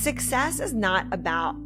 Success is not about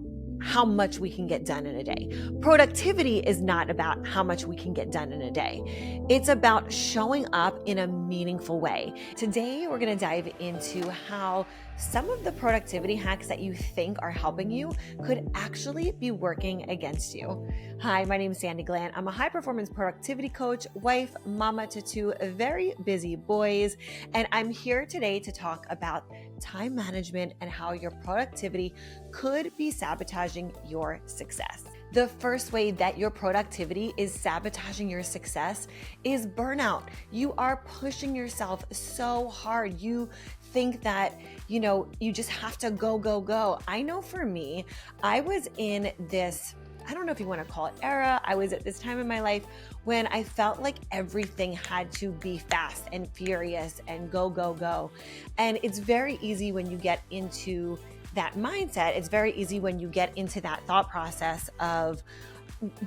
how much we can get done in a day. Productivity is not about how much we can get done in a day. It's about showing up in a meaningful way. Today, we're going to dive into how some of the productivity hacks that you think are helping you could actually be working against you. Hi, my name is Sandi Glandt. I'm a high-performance productivity coach, wife, mama to two very busy boys, and I'm here today to talk about time management and how your productivity could be sabotaging your success. The first way that your productivity is sabotaging your success is burnout. You are pushing yourself so hard. You think that, you just have to go. I know for me, I was in this, I don't know if you want to call it era. I was at this time in my life when I felt like everything had to be fast and furious and go. And it's very easy when you get into that mindset. It's very easy when you get into that thought process of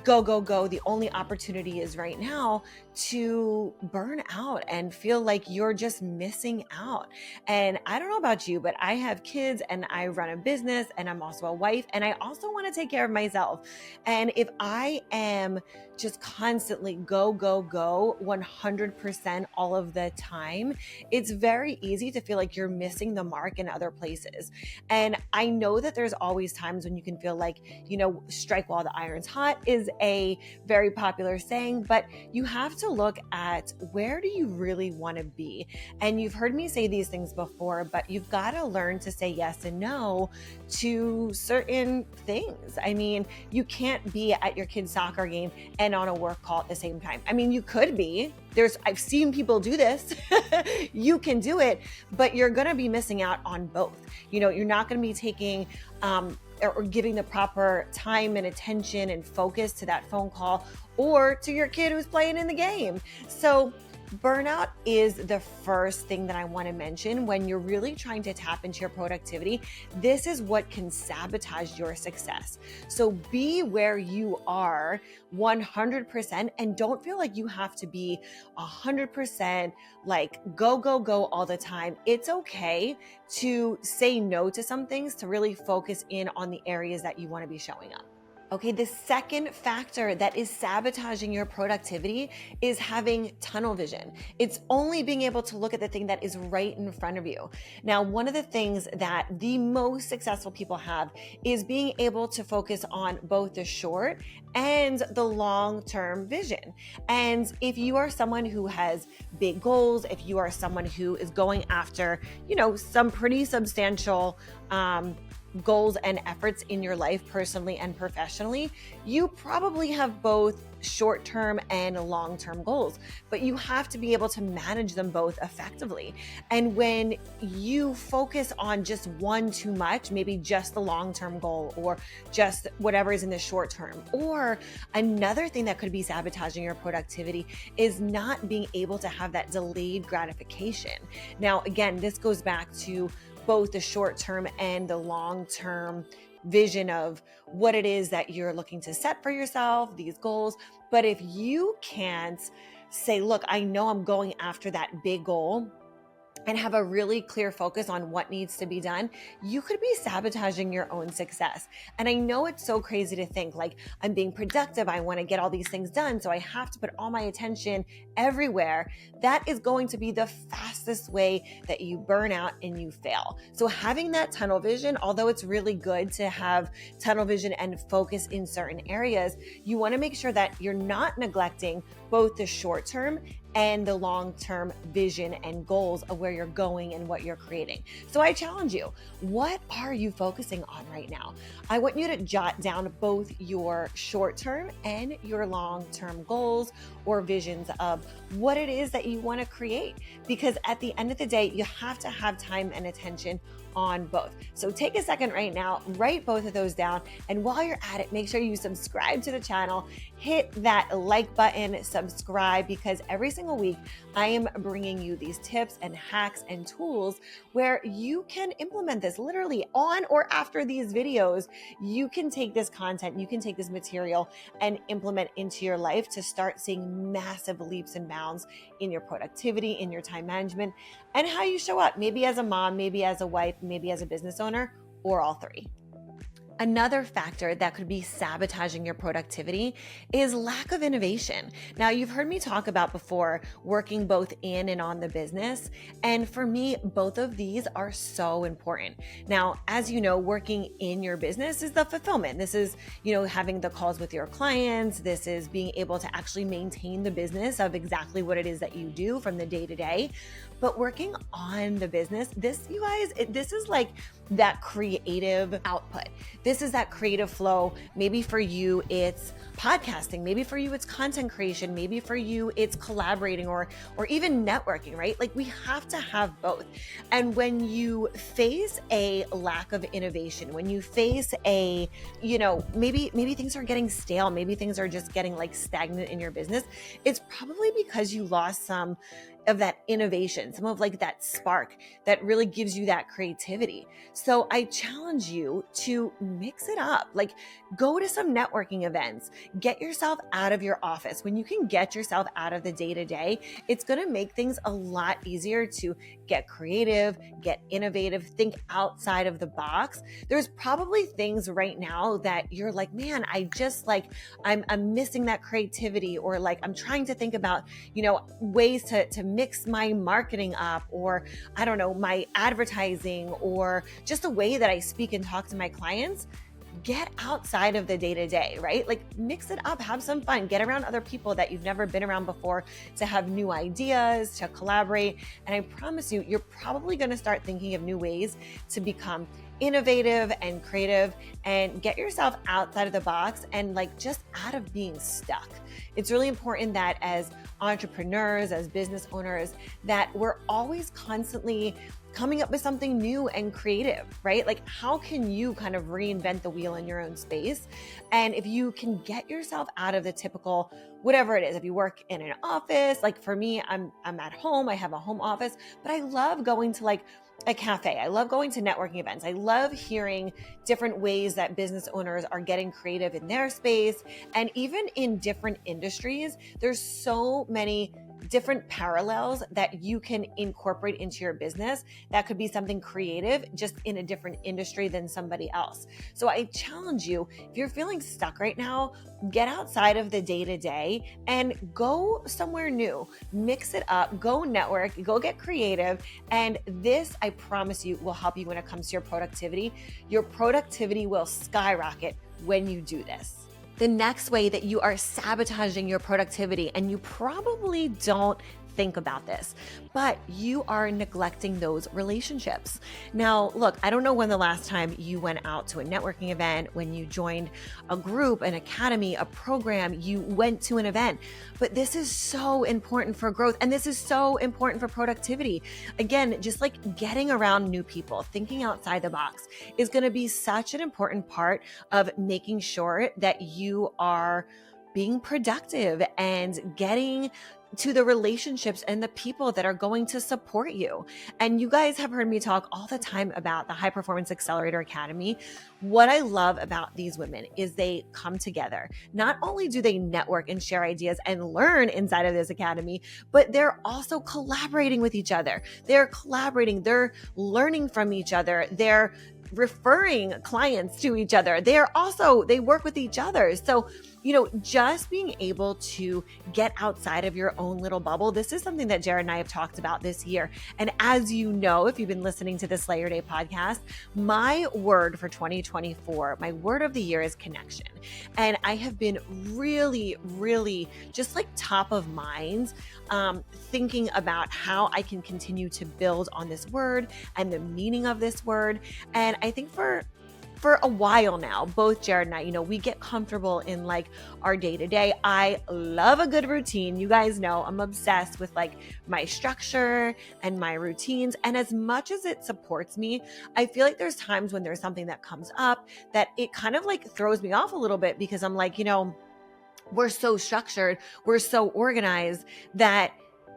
go. The only opportunity is right now to burn out and feel like you're just missing out. And I don't know about you, but I have kids and I run a business and I'm also a wife and I also want to take care of myself. And if I am just constantly go 100% all of the time, it's very easy to feel like you're missing the mark in other places. And I know that there's always times when you can feel like, strike while the iron's hot is a very popular saying, but you have to look at where do you really want to be? And you've heard me say these things before, but you've got to learn to say yes and no to certain things. I mean, you can't be at your kid's soccer game and on a work call at the same time. I mean, you could be. I've seen people do this. You can do it, but you're going to be missing out on both. You're not going to be taking or giving the proper time and attention and focus to that phone call or to your kid who's playing in the game. So burnout is the first thing that I want to mention when you're really trying to tap into your productivity. This is what can sabotage your success. So be where you are 100% and don't feel like you have to be 100% like go all the time. It's okay to say no to some things to really focus in on the areas that you want to be showing up. Okay, the second factor that is sabotaging your productivity is having tunnel vision. It's only being able to look at the thing that is right in front of you. Now, one of the things that the most successful people have is being able to focus on both the short and the long-term vision. And if you are someone who has big goals, if you are someone who is going after, some pretty substantial goals and efforts in your life personally and professionally, you probably have both short-term and long-term goals, but you have to be able to manage them both effectively. And when you focus on just one too much, maybe just the long-term goal or just whatever is in the short term, or another thing that could be sabotaging your productivity is not being able to have that delayed gratification. Now, again, this goes back to both the short-term and the long-term vision of what it is that you're looking to set for yourself, these goals. But if you can't say, look, I know I'm going after that big goal and have a really clear focus on what needs to be done, you could be sabotaging your own success. And I know it's so crazy to think like I'm being productive. I want to get all these things done. So I have to put all my attention everywhere. That is going to be the fastest way that you burn out and you fail. So having that tunnel vision, although it's really good to have tunnel vision and focus in certain areas, you want to make sure that you're not neglecting both the short term and the long-term vision and goals of where you're going and what you're creating. So I challenge you, what are you focusing on right now? I want you to jot down both your short-term and your long-term goals or visions of what it is that you want to create. Because at the end of the day, you have to have time and attention on both. So take a second right now, write both of those down. And while you're at it, make sure you subscribe to the channel, hit that like button, subscribe, because every single week I am bringing you these tips and hacks and tools where you can implement this literally on or after these videos. You can take this content, you can take this material and implement into your life to start seeing massive leaps and bounds in your productivity, in your time management, and how you show up, maybe as a mom, maybe as a wife, maybe as a business owner, or all three. Another factor that could be sabotaging your productivity is lack of innovation. Now, you've heard me talk about before working both in and on the business. And for me, both of these are so important. Now, as you know, working in your business is the fulfillment. This is, having the calls with your clients. This is being able to actually maintain the business of exactly what it is that you do from the day to day. But working on the business, this, you guys, this is like that creative output. This is that creative flow. Maybe for you, it's podcasting. Maybe for you, it's content creation. Maybe for you, it's collaborating or even networking, right? Like we have to have both. And when you face a lack of innovation, when you face a, maybe things are getting stale, maybe things are just getting like stagnant in your business, it's probably because you lost some of that innovation, some of like that spark that really gives you that creativity. So I challenge you to mix it up. Like go to some networking events, get yourself out of your office. When you can get yourself out of the day-to-day, it's going to make things a lot easier to get creative, get innovative, think outside of the box. There's probably things right now that you're like, man, I'm missing that creativity, or like I'm trying to think about, ways to mix my marketing up, or I don't know, my advertising, or just the way that I speak and talk to my clients. Get outside of the day-to-day, right? Like mix it up, have some fun, get around other people that you've never been around before to have new ideas, to collaborate. And I promise you, you're probably going to start thinking of new ways to become innovative and creative and get yourself outside of the box and like just out of being stuck. It's really important that as entrepreneurs, as business owners, that we're always constantly coming up with something new and creative, right? Like how can you kind of reinvent the wheel in your own space? And if you can get yourself out of the typical, whatever it is, if you work in an office, like for me, I'm at home, I have a home office, but I love going to like a cafe. I love going to networking events. I love hearing different ways that business owners are getting creative in their space. And even in different industries, there's so many different parallels that you can incorporate into your business that could be something creative just in a different industry than somebody else. So I challenge you, if you're feeling stuck right now, get outside of the day-to-day and go somewhere new, mix it up, go network, go get creative. And this, I promise you, will help you when it comes to your productivity. Your productivity will skyrocket when you do this. The next way that you are sabotaging your productivity, and you probably don't think about this, but you are neglecting those relationships. Now, look, I don't know when the last time you went out to a networking event, when you joined a group, an academy, a program, you went to an event, but this is so important for growth. And this is so important for productivity. Again, just like getting around new people, thinking outside the box is going to be such an important part of making sure that you are being productive and getting to the relationships and the people that are going to support you. And you guys have heard me talk all the time about the High Performance Accelerator Academy. What I love about these women is they come together. Not only do they network and share ideas and learn inside of this academy, but they're also collaborating with each other. They're collaborating, they're learning from each other, they're referring clients to each other. They work with each other. So, just being able to get outside of your own little bubble, this is something that Jared and I have talked about this year. And as you know, if you've been listening to the Slayer Day podcast, my word for 2024, my word of the year is connection. And I have been really, really just like top of mind, thinking about how I can continue to build on this word and the meaning of this word. And I think for a while now, both Jared and I, we get comfortable in like our day-to-day. I love a good routine. You guys know I'm obsessed with like my structure and my routines. And as much as it supports me, I feel like there's times when there's something that comes up that it kind of like throws me off a little bit, because I'm like, we're so structured, we're so organized that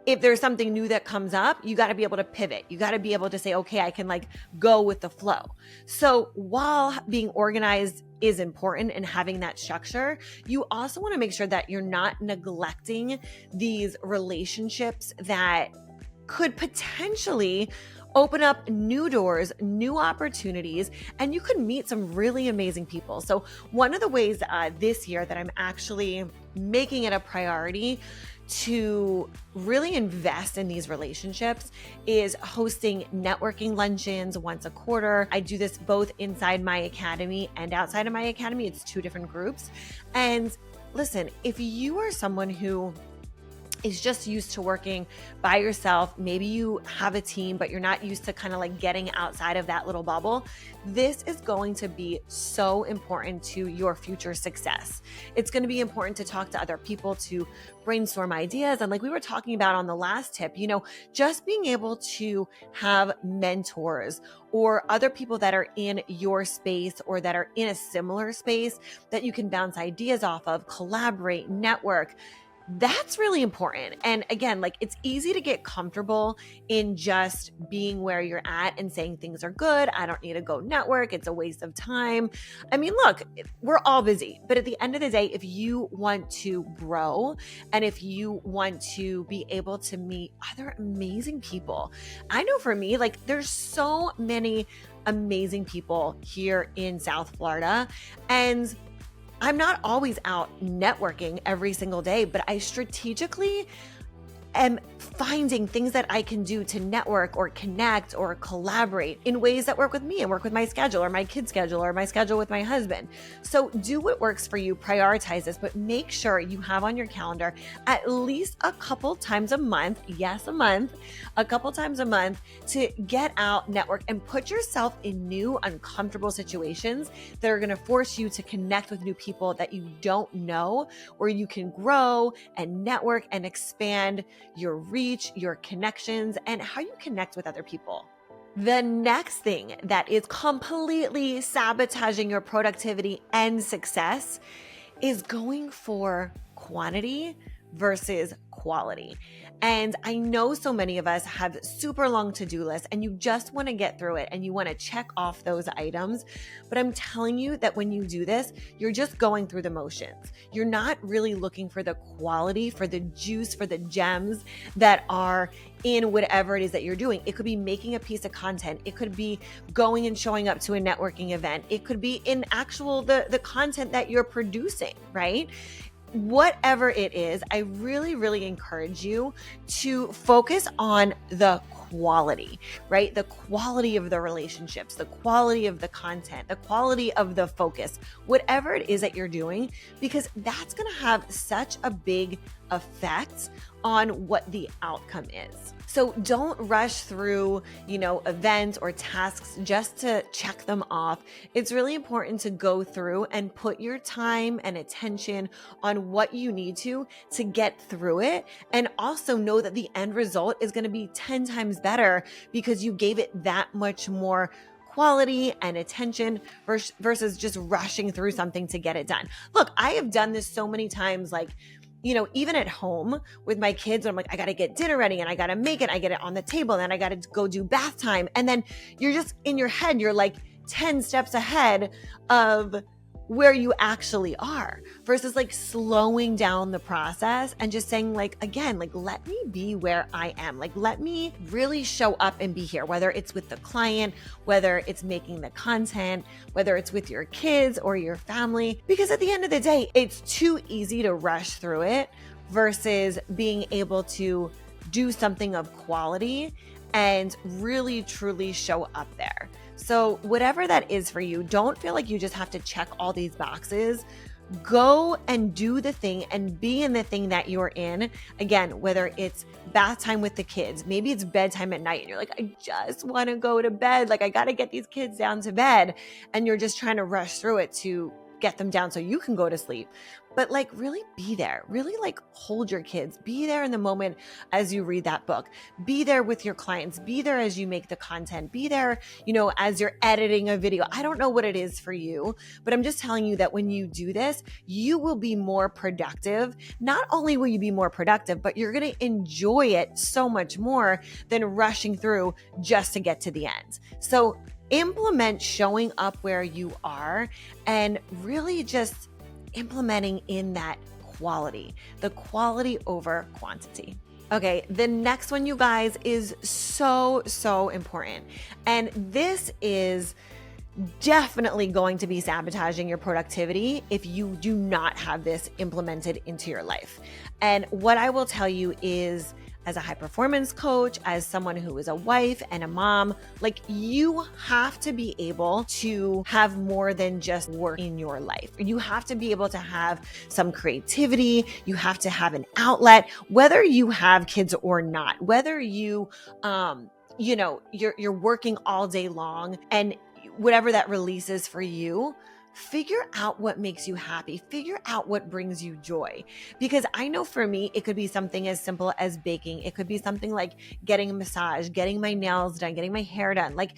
if there's something new that comes up, you got to be able to pivot. You got to be able to say, okay, I can like go with the flow. So while being organized is important and having that structure, you also want to make sure that you're not neglecting these relationships that could potentially open up new doors, new opportunities, and you could meet some really amazing people. So one of the ways this year that I'm actually making it a priority to really invest in these relationships is hosting networking luncheons once a quarter. I do this both inside my academy and outside of my academy. It's 2 different groups. And listen, if you are someone who is just used to working by yourself, maybe you have a team, but you're not used to kind of like getting outside of that little bubble, this is going to be so important to your future success. It's going to be important to talk to other people, to brainstorm ideas. And like we were talking about on the last tip, just being able to have mentors or other people that are in your space or that are in a similar space that you can bounce ideas off of, collaborate, network. That's really important. And again, like it's easy to get comfortable in just being where you're at and saying things are good. I don't need to go network. It's a waste of time. I mean, look, we're all busy, but at the end of the day, if you want to grow and if you want to be able to meet other amazing people, I know for me, like there's so many amazing people here in South Florida, and I'm not always out networking every single day, but I strategically am finding things that I can do to network or connect or collaborate in ways that work with me and work with my schedule or my kid's schedule or my schedule with my husband. So do what works for you, prioritize this, but make sure you have on your calendar at least a couple times a month, yes, a couple times a month to get out, network, and put yourself in new, uncomfortable situations that are going to force you to connect with new people that you don't know, where you can grow and network and expand your reach, your connections, and how you connect with other people. The next thing that is completely sabotaging your productivity and success is going for quantity versus quality. And I know so many of us have super long to-do lists and you just want to get through it and you want to check off those items. But I'm telling you that when you do this, you're just going through the motions. You're not really looking for the quality, for the juice, for the gems that are in whatever it is that you're doing. It could be making a piece of content. It could be going and showing up to a networking event. It could be in actual the content that you're producing, right? Whatever it is, I really, really encourage you to focus on the quality, right? The quality of the relationships, the quality of the content, the quality of the focus, whatever it is that you're doing, because that's going to have such a big effect on what the outcome is. So don't rush through, events or tasks just to check them off. It's really important to go through and put your time and attention on what you need to get through it. And also know that the end result is going to be 10 times better because you gave it that much more quality and attention versus just rushing through something to get it done. Look, I have done this so many times, even at home with my kids, I'm like, I got to get dinner ready and I got to make it. I get it on the table and then I got to go do bath time. And then you're just in your head, you're like 10 steps ahead of where you actually are versus like slowing down the process and just saying again, let me be where I am. Let me really show up and be here, whether it's with the client, whether it's making the content, whether it's with your kids or your family, because at the end of the day, it's too easy to rush through it versus being able to do something of quality and really truly show up there. So whatever that is for you, don't feel like you just have to check all these boxes. Go and do the thing and be in the thing that you're in. Again, whether it's bath time with the kids, maybe it's bedtime at night and you're like, I just want to go to bed. I got to get these kids down to bed. And you're just trying to rush through it to get them down so you can go to sleep. But really be there, really hold your kids, be there in the moment as you read that book, be there with your clients, be there as you make the content, be there, as you're editing a video. I don't know what it is for you, but I'm just telling you that when you do this, you will be more productive. Not only will you be more productive, but you're going to enjoy it so much more than rushing through just to get to the end. So implement showing up where you are and really just implementing in that quality, the quality over quantity. Okay, the next one, you guys, is so, so important. And this is definitely going to be sabotaging your productivity if you do not have this implemented into your life. And what I will tell you is, as a high performance coach, as someone who is a wife and a mom, like, you have to be able to have more than just work in your life. You have to be able to have some creativity. You have to have an outlet, whether you have kids or not, whether you're working all day long, and whatever that release is for you, figure out what makes you happy. Figure out what brings you joy. Because I know for me, it could be something as simple as baking. It could be something like getting a massage, getting my nails done, getting my hair done. Like,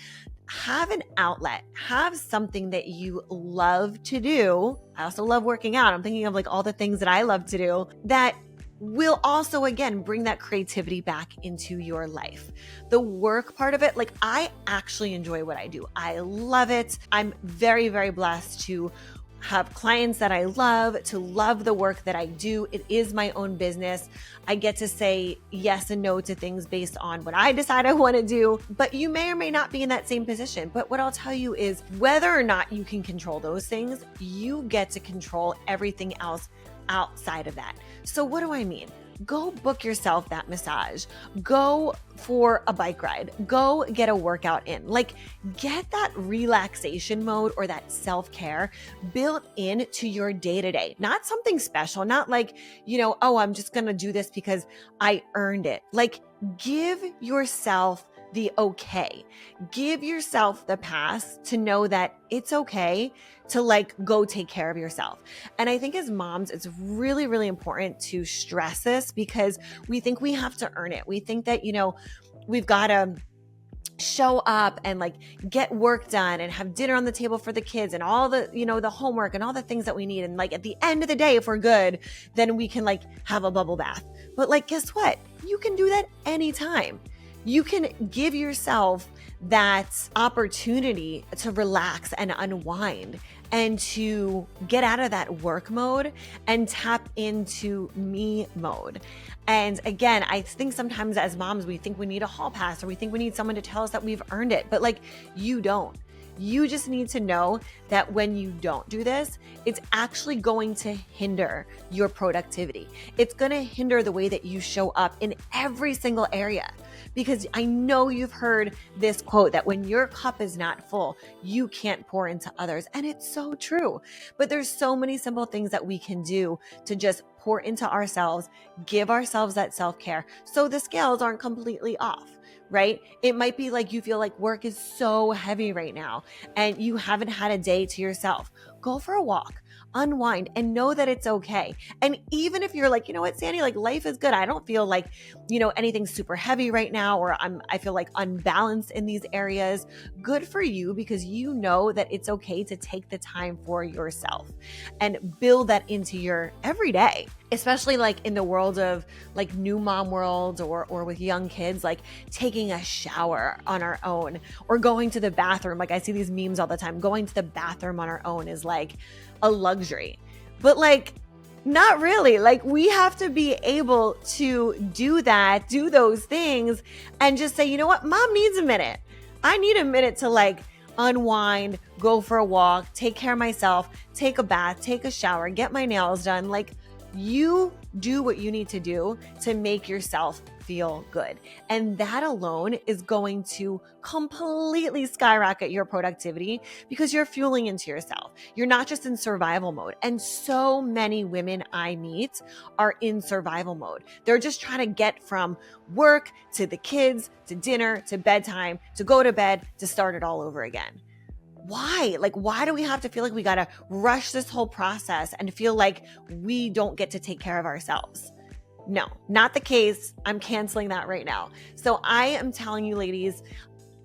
have an outlet, have something that you love to do. I also love working out. I'm thinking of like all the things that I love to do that will also, again, bring that creativity back into your life. The work part of it, like, I actually enjoy what I do. I love it. I'm very, very blessed to have clients that I love, to love the work that I do. It is my own business. I get to say yes and no to things based on what I decide I want to do, but you may or may not be in that same position. But what I'll tell you is, whether or not you can control those things, you get to control everything else outside of that. So what do I mean? Go book yourself that massage. Go for a bike ride. Go get a workout in. Like, get that relaxation mode or that self-care built into your day-to-day. Not something special, not like, oh, I'm just going to do this because I earned it. Like, give yourself the okay. Give yourself the pass to know that it's okay to like go take care of yourself. And I think as moms, it's really, really important to stress this, because we think we have to earn it. We think that, we've got to show up and like get work done and have dinner on the table for the kids and all the, the homework and all the things that we need. And like at the end of the day, if we're good, then we can like have a bubble bath. But like, guess what? You can do that anytime. You can give yourself that opportunity to relax and unwind and to get out of that work mode and tap into me mode. And again, I think sometimes as moms, we think we need a hall pass, or we think we need someone to tell us that we've earned it, but like, you don't. You just need to know that when you don't do this, it's actually going to hinder your productivity. It's going to hinder the way that you show up in every single area. Because I know you've heard this quote that when your cup is not full, you can't pour into others. And it's so true. But there's so many simple things that we can do to just pour into ourselves, give ourselves that self-care, so the scales aren't completely off. Right? It might be like you feel like work is so heavy right now and you haven't had a day to yourself. Go for a walk, unwind, and know that it's okay. And even if you're like, you know what, Sandi, like life is good. I don't feel like, anything's super heavy right now, or I feel like unbalanced in these areas. Good for you, because you know that it's okay to take the time for yourself and build that into your everyday. Especially like in the world of like new mom world, or with young kids, like taking a shower on our own or going to the bathroom. Like I see these memes all the time. Going to the bathroom on our own is like a luxury, but like not really. Like we have to be able to do those things and just say, you know what, mom needs a minute. I need a minute to like unwind, go for a walk, take care of myself, take a bath, take a shower, get my nails done. Like, you do what you need to do to make yourself feel good. And that alone is going to completely skyrocket your productivity, because you're fueling into yourself. You're not just in survival mode. And so many women I meet are in survival mode. They're just trying to get from work to the kids, to dinner, to bedtime, to go to bed, to start it all over again. Why? Like, why do we have to feel like we got to rush this whole process and feel like we don't get to take care of ourselves? No, not the case. I'm canceling that right now. So I am telling you, ladies,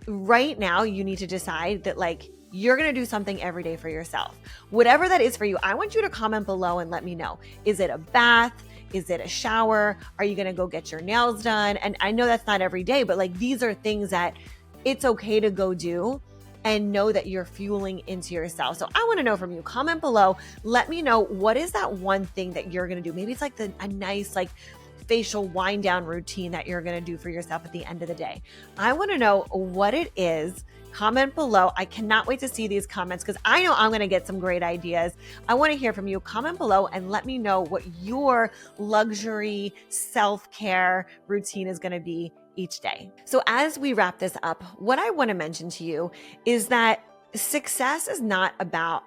right now, you need to decide that like you're going to do something every day for yourself. Whatever that is for you, I want you to comment below and let me know. Is it a bath? Is it a shower? Are you going to go get your nails done? And I know that's not every day, but like these are things that it's okay to go do, and know that you're fueling into yourself. So I want to know from you. Comment below. Let me know, what is that one thing that you're going to do? Maybe it's like a nice like facial wind down routine that you're going to do for yourself at the end of the day? I want to know what it is. Comment below. I cannot wait to see these comments because I know I'm going to get some great ideas. I want to hear from you. Comment below and let me know what your luxury self-care routine is going to be each day. So as we wrap this up, what I want to mention to you is that success is not about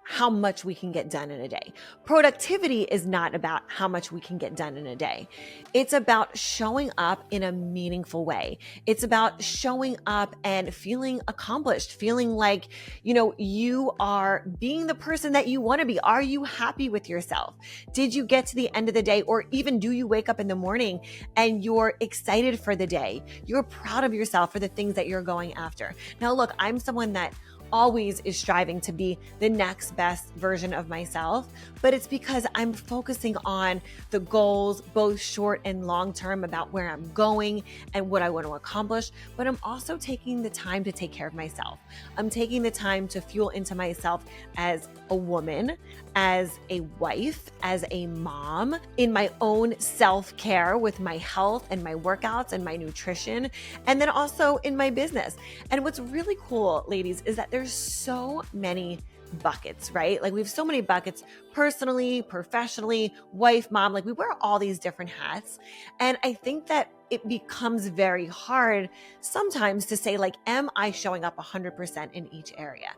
how much we can get done in a day. Productivity is not about how much we can get done in a day. It's about showing up in a meaningful way. It's about showing up and feeling accomplished, feeling like, you are being the person that you want to be. Are you happy with yourself? Did you get to the end of the day? Or even do you wake up in the morning and you're excited for the day? You're proud of yourself for the things that you're going after. Now, look, I'm someone that always is striving to be the next best version of myself, but it's because I'm focusing on the goals, both short and long term, about where I'm going and what I want to accomplish. But I'm also taking the time to take care of myself. I'm taking the time to fuel into myself as a woman, as a wife, as a mom, in my own self-care with my health and my workouts and my nutrition, and then also in my business. And what's really cool, ladies, is that there's so many buckets, right? Like we have so many buckets personally, professionally, wife, mom, like we wear all these different hats. And I think that it becomes very hard sometimes to say, like, am I showing up 100% in each area?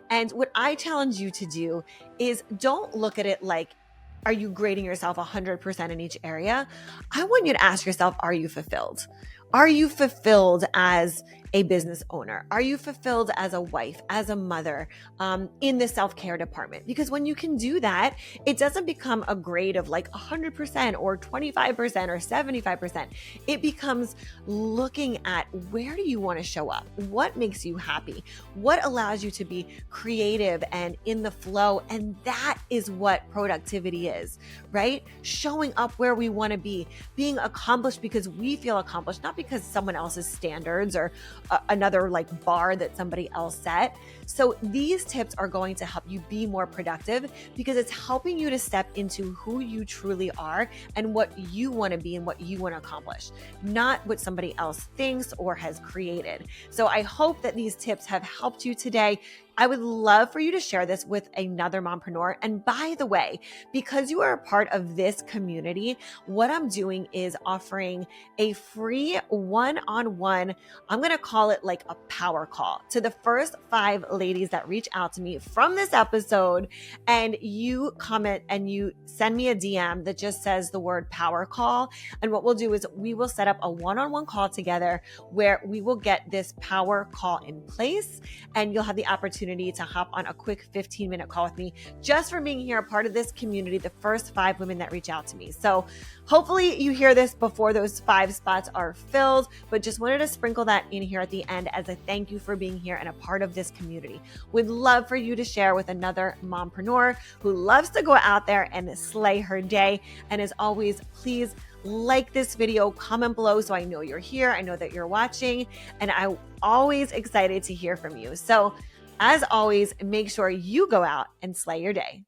And what I challenge you to do is don't look at it like, are you grading yourself 100% in each area? I want you to ask yourself, are you fulfilled? Are you fulfilled as a business owner? Are you fulfilled as a wife, as a mother, in the self-care department? Because when you can do that, it doesn't become a grade of like 100% or 25% or 75%. It becomes looking at, where do you want to show up? What makes you happy? What allows you to be creative and in the flow? And that is what productivity is, right? Showing up where we want to be, being accomplished because we feel accomplished, not because someone else's standards or another like bar that somebody else set. So these tips are going to help you be more productive because it's helping you to step into who you truly are and what you want to be and what you want to accomplish, not what somebody else thinks or has created. So I hope that these tips have helped you today. I would love for you to share this with another mompreneur. And by the way, because you are a part of this community, what I'm doing is offering a free one-on-one, I'm going to call it like a power call, to the first 5 ladies that reach out to me from this episode. And you comment and you send me a DM that just says the word power call. And what we'll do is we will set up a one-on-one call together where we will get this power call in place, and you'll have the opportunity to hop on a quick 15-minute call with me just for being here, a part of this community, the first 5 women that reach out to me. So hopefully you hear this before those 5 spots are filled, but just wanted to sprinkle that in here at the end as a thank you for being here and a part of this community. Would love for you to share with another mompreneur who loves to go out there and slay her day. And as always, please like this video, comment below so I know you're here. I know that you're watching, and I'm always excited to hear from you. So as always, make sure you go out and slay your day.